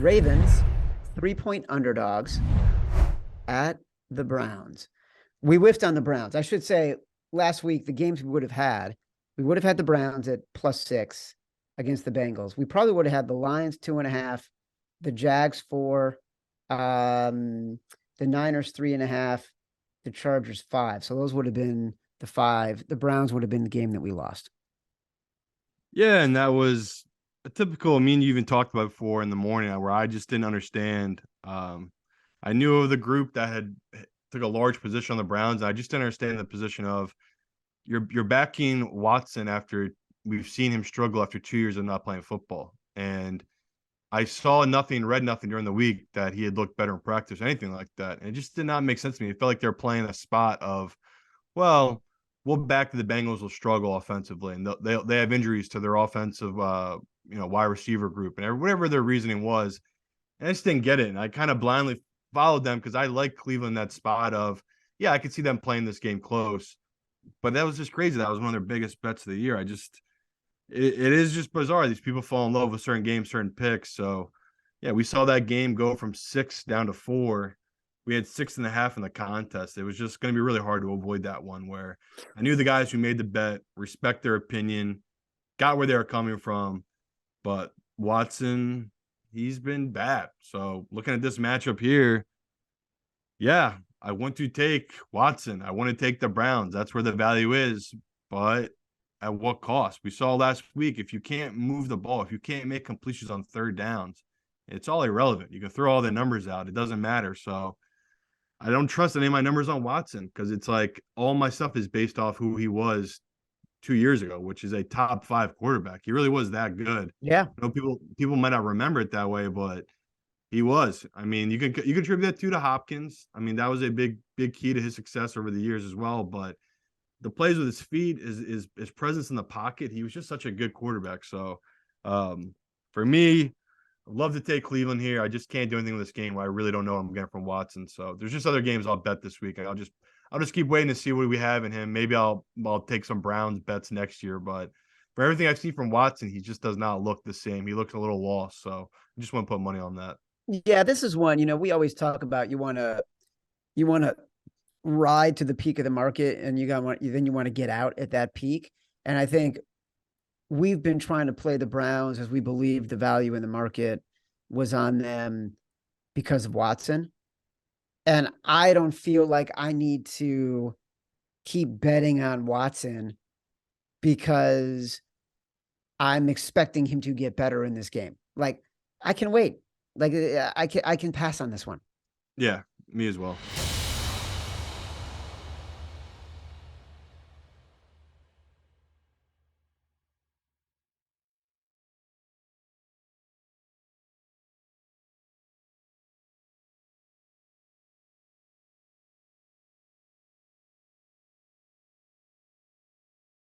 Ravens, 3-point underdogs at the Browns. We whiffed on the Browns. I should say last week, the games we would have had the Browns at +6 against the Bengals. We probably would have had the Lions 2.5, the Jags 4, the Niners 3.5, the Chargers 5. So those would have been the 5. The Browns would have been the game that we lost. Yeah, and that was a typical. You even talked about before in the morning where I just didn't understand. I knew of the group that had took a large position on the Browns. And I just didn't understand the position of you're backing Watson after we've seen him struggle after 2 years of not playing football. And I saw nothing, read nothing during the week that he had looked better in practice or anything like that. And it just did not make sense to me. It felt like they're playing a spot of, well, we'll back to the Bengals will struggle offensively, and they have injuries to their offensive, wide receiver group, and whatever their reasoning was. And I just didn't get it. And I kind of blindly followed them because I like Cleveland that spot of, yeah, I could see them playing this game close. But that was just crazy. That was one of their biggest bets of the year. It is just bizarre. These people fall in love with certain games, certain picks. So, yeah, we saw that game go from 6 down to 4. We had 6.5 in the contest. It was just going to be really hard to avoid that one where I knew the guys who made the bet, respect their opinion, got where they were coming from. But Watson, he's been bad. So looking at this matchup here, yeah, I want to take Watson. I want to take the Browns. That's where the value is. But at what cost? We saw last week, if you can't move the ball, if you can't make completions on third downs, it's all irrelevant. You can throw all the numbers out. It doesn't matter. So I don't trust any of my numbers on Watson because it's like all my stuff is based off who he was 2 years ago, which is a top 5 quarterback. He really was that good. Yeah. I know people might not remember it that way, but he was. I mean, you can attribute that to Hopkins. I mean, that was a big key to his success over the years as well. But the plays with his feet, his presence in the pocket, he was just such a good quarterback. So for me, I'd love to take Cleveland here. I just can't do anything with this game where I really don't know what I'm getting from Watson. So there's just other games I'll bet this week. I'll just keep waiting to see what we have in him. Maybe I'll take some Browns bets next year. But for everything I've seen from Watson, he just does not look the same. He looks a little lost. So I just want to put money on that. Yeah, this is one, we always talk about you want to ride to the peak of the market and then you want to get out at that peak. And I think we've been trying to play the Browns as we believe the value in the market was on them because of Watson. And I don't feel like I need to keep betting on Watson because I'm expecting him to get better in this game. Like I can wait. Like I can pass on this one. Yeah, me as well.